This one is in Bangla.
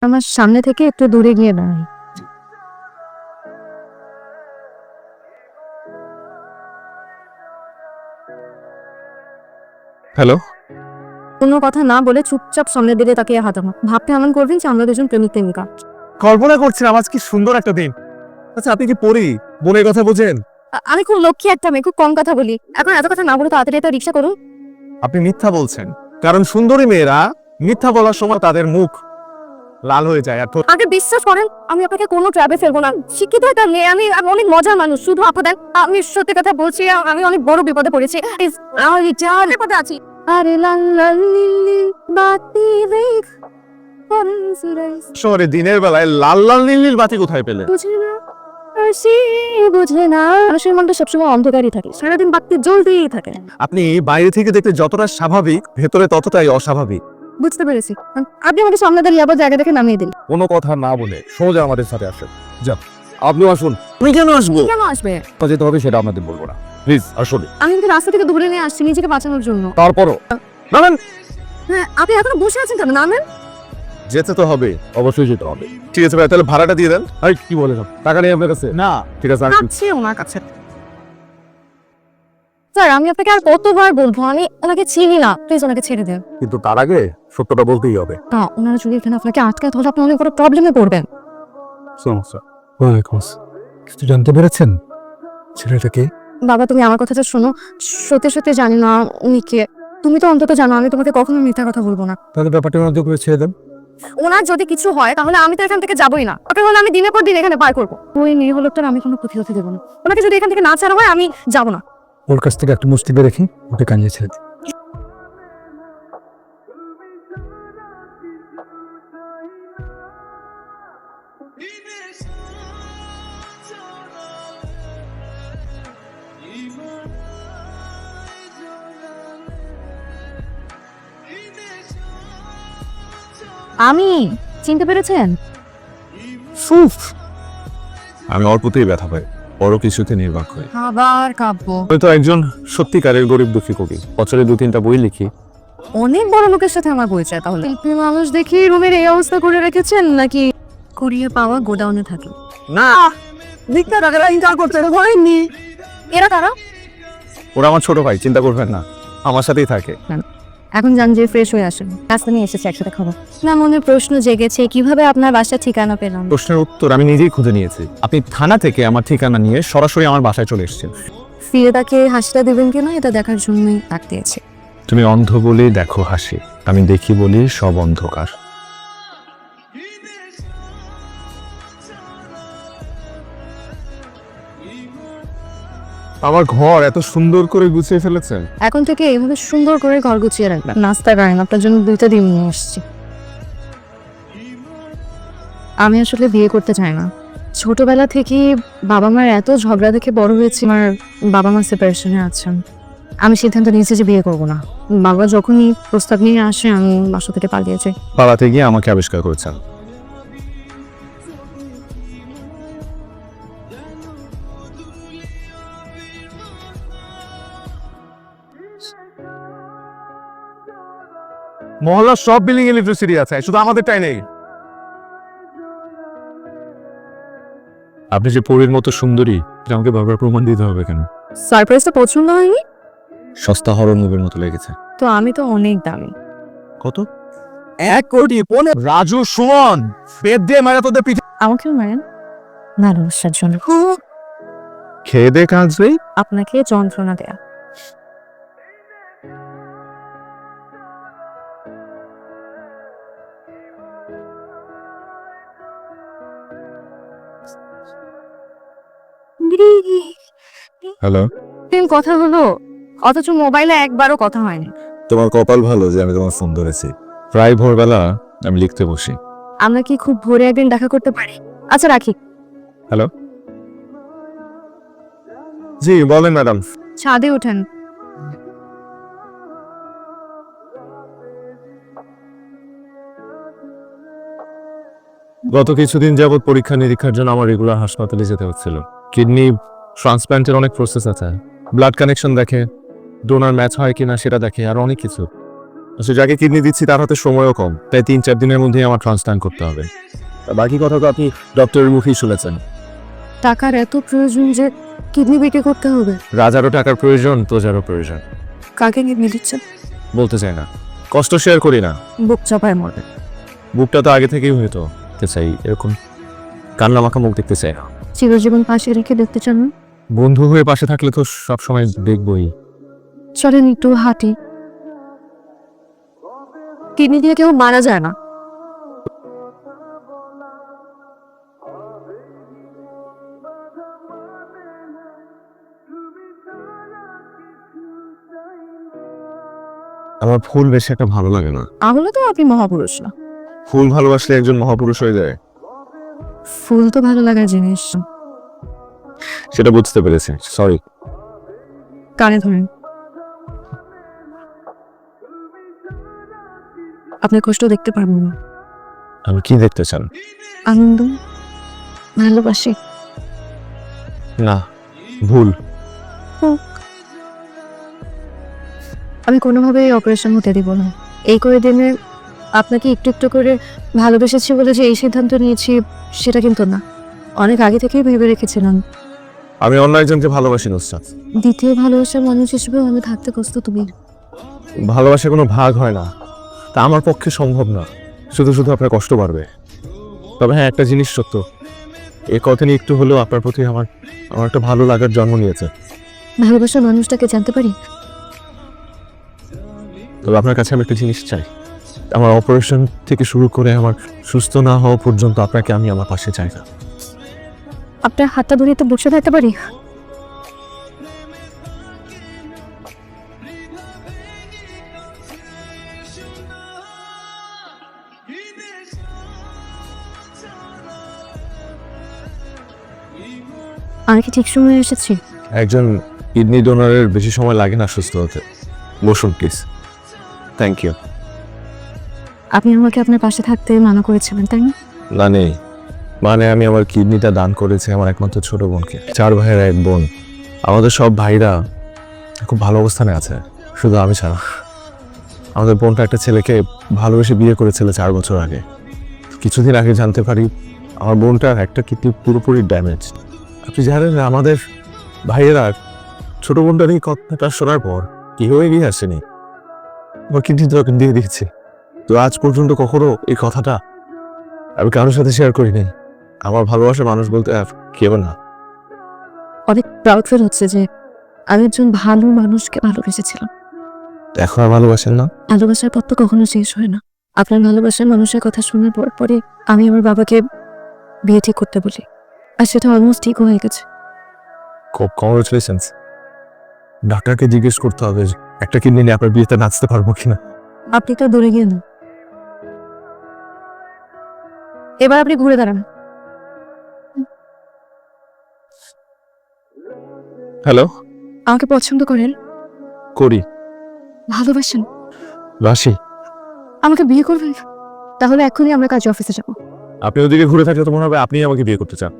আমার সামনে থেকে একটু দূরে গিয়ে দাঁড়াই। হ্যালো, কোনো কথা না বলে চুপচাপ সামনের দিকে তাকিয়ে হাঁটানো। ভাবতে এমন করবেন যে আমরা দুজন প্রেমিক প্রেমিকা। কল্পনা করছিলাম আজ কি সুন্দর একটা দিন। আচ্ছা, আপনি কি পড়ি বোনের কথা বোঝেন? আমি খুব লক্ষ্মী একটা মেয়ে, খুব কম কথা বলি। এখন এত কথা না বলে তাড়াতাড়ি একটা রিক্সা করুন। আপনি মিথ্যা বলছেন, কারণ সুন্দরী মেয়েরা মিথ্যা বলার সময় তাদের মুখ লাল হয়ে যায়। আর আগে বিশ্বাস করেন, আমি আপনাকে কোনো ট্র্যাপে ফেলবো না। শিক্ষিত একটা মেয়ে, আমি অনেক মজার মানুষ। শুধু আপনাদের, আমি সত্যি কথা বলছি, আমি অনেক বড় বিপদে পড়েছি। আমি জান বিপদে আছি। আরে লাল লাল নীল বাতি দেখ শহরে দিনের বেলায় লাল লাল নীল নীল বাতি কোথায় পেলে? বুঝে না, সে বুঝে না। মানুষের মনটা সবসময় অন্ধকারই থাকে, সারাদিন বাতি জ্বলতেই থাকে। আপনি বাইরে থেকে দেখতে যতটা স্বাভাবিক, ভেতরে ততটাই অস্বাভাবিক। বুঝতে পেরেছি। আপনি আমাকে সামনে দাঁড়িয়ে আবার জায়গা দেখে নামিয়ে দিন। কোনো কথা না বলে সোজা আমাদের সাথে আসেন। যান, আপনিও আসুন। আমি কেন আসবো? কেন আসবে? কোথায় যেতে হবে সেটা আপনাদের বলবো না, প্লিজ আসুন। আমি কিন্তু রাস্তা থেকে ধরে নিয়ে আসছি নিজেকে বাঁচানোর জন্য। তারপরও নামেন। হ্যাঁ, আপনি এখনো বসে আছেন কেন? নামেন। যেতে তো হবে, অবশ্যই যেতে হবে। ঠিক আছে ভাই, তাহলে ভাড়াটা দিয়ে দেন। আরে কি বলেন, টাকা নেই আপনার কাছে? না, ঠিক আছে আমি আছে ওনার কাছে। স্যার, আমি আপনাকে আর কতবার বলবো, আমি ওনাকে চিনি না, প্লিজ ওনাকে ছেড়ে দেন। কিন্তু তার আগে সত্যটা বলতেই হবে। না, ওনারা যদি এখানে আপনাকে আটকায় তাহলে আপনি অনেক বড় প্রবলেমে পড়বেন। সমস্যা। ওয়ালাইকুম আসসালাম। কিছু জানতে পেরেছেন ছেলেটাকে? বাবা, তুমি আমার কথাটা শোনো। সত্যি সত্যি জানি না উনি কে। তুমি তো অন্তত জানো আমি তোমাকে কখনো মিথ্যা কথা বলবো না। তাহলে ব্যাপারটা ওনাদের করে ছেড়ে দেন। ওনার যদি কিছু হয় তাহলে আমি তো এখান থেকে যাবোই না। ওকে হলে আমি দিনের পর দিন এখানে পার করবো। ওই নিরীহ লোকটার আমি কোনো ক্ষতি হতে দেবো না। ওনাকে যদি এখান থেকে না ছাড়া হয় আমি যাবো না। ওর কাছ থেকে একটা মুষ্টি বের রেখে ওকে কাঞ্জে ছেড়ে দিন। আমি চিনতে পেরেছেন? আমি অল্পতেই ব্যথা পাই, বড় কিছুতে নির্বাক হই। আবার কাব্য। আমি তো একজন সত্যিকারের গরিব দুঃখী কবি। বছরে 2-3টা বই লিখি। অনেক বড় লোকের সাথে আমার পরিচয় তাহলে। শিল্পী মানুষ দেখি রুমের এই অবস্থা করে রেখেছেন, নাকি কুড়িয়ে পাওয়া গোডাউনে থাকে? না, মিথ্যা টাকাটা ইনকাম করতে হয়নি। এরা কারা? ওরা আমার ছোট ভাই, চিন্তা করবেন না, আমার সাথেই থাকে। এখন যান, যে ফ্রেশ হয়ে আসেন। রাস্তা নিয়ে এসেছে, একসাথে খাবো। না, মনে প্রশ্ন জেগেছে কিভাবে আপনার বাসার ঠিকানা পেলাম। প্রশ্নের উত্তর আমি নিজেই খুঁজে নিয়েছি। আপনি থানা থেকে আমার ঠিকানা নিয়ে সরাসরি আমার বাসায় চলে এসেছেন। ফিরে তাকে হাসিটা দেবেন কিনা এটা দেখার জন্যই ডাক দিয়েছে। তুমি অন্ধ বলে দেখো হাসি, আমি দেখি বলি সব অন্ধকার। আমার ঘর এত সুন্দর করে গুছিয়ে ফেলেছেন। এখন থেকে এইভাবে সুন্দর করে ঘর গুছিয়ে রাখবেন। নাস্তা করেন, আপনার জন্য 2টা ডিম নিয়ে এসেছি। আমি আসলে বিয়ে করতে চাই না। ছোটবেলা থেকে বাবা মার এত ঝগড়া দেখে বড় হয়েছি। আমার বাবা মা সেপারেশনে আছেন। আমি সিদ্ধান্ত নিয়েছি যে বিয়ে করব না। বাবা যখনই প্রস্তাব নিয়ে আসে আমি বাসা থেকে পালিয়ে যাই। পালাতে গিয়ে আমাকে আবিষ্কার করেছেন। মহল্লার সব বিল্ডিং ইলেকট্রিসিটি আছে, শুধু আমাদেরটাই নেই। আপনি যে পরীর মতো সুন্দরী, এটা আমাকে বারবার প্রমাণ দিতে হবে কেন? সারপ্রাইজটা পছন্দ হয়নি? সস্তা হরর মুভির মতো লেগেছে। তো আমি তো অনেক দামি। কত? 1,15,00,000। রাজু সুমন, পেট দিয়ে মারা তোদের পিঠে। আমাকেও মারেন ভালোবাসার জন্য। খেয়ে দে কাজ নেই। আপনাকে যন্ত্রণা দেয়া। হ্যালো, দিন কথা হলো, অথচ মোবাইলে একবারও কথা হয়নি। তোমার কপাল ভালো যে আমি তোমার ফোন ধরেছি। প্রায় ভোরবেলা আমি লিখতে বসি। আমরা কি খুব ভোরে একদিন দেখা করতে পারি? আচ্ছা, রাখি। হ্যালো, জি বলেন ম্যাডাম। ছাদে ওঠেন। গত কিছুদিন যাবত পরীক্ষা নিরীক্ষার জন্য আমার রেগুলার হাসপাতালে যেতে হচ্ছিল। কিডনি ট্রান্সপ্ল্যান্টের অনেক প্রসেস আছে, ব্লাড কানেকশন দেখে, ডোনার ম্যাচ হয় কিনা সেটা দেখে, আর অনেক কিছু। আচ্ছা, যাকে কিডনি দিচ্ছি তার হাতে সময়ও কম, তাই 3-4 দিনের মধ্যেই আমার ট্রান্সপ্লান্ট করতে হবে। আর বাকি কথা তো আপনি ডক্টরের মুখেই শুনেছেন। টাকার এত প্রয়োজন যে কিডনি বিক্রি করতে হবে? রাজারও টাকার প্রয়োজন, প্রজারও প্রয়োজন। কাকে কিডনি দিচ্ছেন? বলতে চাই না, কষ্ট শেয়ার করি না। বুক চাপায় মরে। বুকটা তো আগে থেকেই হইতো, দেখতে চাই এরকম কান্না মাখা মুখ দেখতে চাই না। চিরজীবন পাশে রেখে দেখতে চান না? বন্ধু হয়ে পাশে থাকলে তো সব সময় দেখবই। চলেন একটু হাঁটি। কিডনি দিয়ে কেউ মারা যায় না। আমার ফুল বেশি একটা ভালো লাগে না। তাহলে তো আপনি মহাপুরুষ না। ফুল ভালোবাসলে একজন মহাপুরুষ হয়ে যায়, ফুল তো ভালো লাগার জিনিস। সেটা বুঝতে পেরেছি, সরি। কানে ধরেন। আপনার কষ্ট দেখতে পারবো না। আমি কি দেখতে চান? আনন্দ, ভালোবাসি। না, ভুল। আমি কোনোভাবে অপারেশন হতে দিব না। এই কয়েকদিনে আপনাকে একটু একটু করে ভালোবেসেছি বলে যে এই সিদ্ধান্ত নিয়েছি সেটা কিন্তু না, অনেক আগে থেকেই ভেবে রেখেছিলাম। আমি অন্য একজনকে ভালোবাসি নুসরাত। দ্বিতীয় ভালোবাসার মানুষ হিসেবেও আমি থাকতে প্রস্তুত। তুমি ভালোবাসা কোনো ভাগ হয় না, তা আমার পক্ষে সম্ভব না। শুধু শুধু আপনার কষ্ট বাড়বে। তবে হ্যাঁ, একটা জিনিস সত্য, এই কথানি একটু হলেও আপনার প্রতি আমার একটা ভালো লাগার জন্ম নিয়েছে। ভালোবাসার মানুষটাকে জানতে পারি? তবে আপনার কাছে আমি একটা জিনিস চাই, আমার অপারেশন থেকে শুরু করে আমার সুস্থ না হওয়া পর্যন্ত আপনাকে আমি আমার পাশে চাই না। আপনার হাতটা ধরে তো বসে থাকতে পারি? আমি কি ঠিক সময় এসেছি? একজন কিডনি ডোনারের বেশি সময় লাগে না সুস্থ হতে। বসুন প্লিজ। Thank you. আপনি আমাকে আপনার পাশে থাকতে মানা করেছিলেন, তাই না? না নেই, মানে আমি আমার কিডনিটা দান করেছি আমার একমাত্র ছোট বোনকে। 4 ভাইয়ের 1 বোন। আমাদের সব ভাইরা খুব ভালো অবস্থানে আছে, শুধু আমি ছাড়া। আমাদের বোনটা একটা ছেলেকে ভালোবেসে বিয়ে করেছিল 4 বছর আগে। কিছুদিন আগে জানতে পারি আমার বোনটার একটা কিডনি পুরোপুরি ড্যামেজ। আপনি জানেন আমাদের ভাইয়েরা ছোট বোনটার এই কথাটা শোনার পর কেউ এগিয়ে আসেনি, আমার কিডনি দরকার দিয়ে দিয়েছে। তো আজ পর্যন্ত কখনো এই কথাটা আমি কারোর সাথে শেয়ার করি নাই। আমার ভালোবাসার মানুষ বলতে আর কেউ না। অনেক প্রাউড ফিল হচ্ছে যে আমি একজন ভালো মানুষকে ভালোবেসেছিলাম। এখন আর ভালোবাসেন না? ভালোবাসার পথ তো কখনো শেষ হয় না। আপনার ভালোবাসার মানুষের কথা শোনার পরে আমি আমার বাবাকে বিয়ে ঠিক করতে বলি, আর সেটা অলমোস্ট ঠিক হয়ে গেছে। খুব কংগ্রেচুলেশনস। ডাক্তারকে জিজ্ঞেস করতে হবে একটা কিডনি নিয়ে আপনার বিয়েতে নাচতে পারবো কিনা। আপনি তো দূরে গিয়ে না, এবার আপনি ঘুরে দাঁড়ান। হ্যালো। আমাকে পছন্দ করেন? করি। ভালোবাসেন? বাসি। আমাকে বিয়ে করবেন? তাহলে এখনই আমরা কাজে অফিসে যাবো। আপনি ওদিকে ঘুরে থাকলে তো মনে হবে আপনিই আমাকে বিয়ে করতে চান।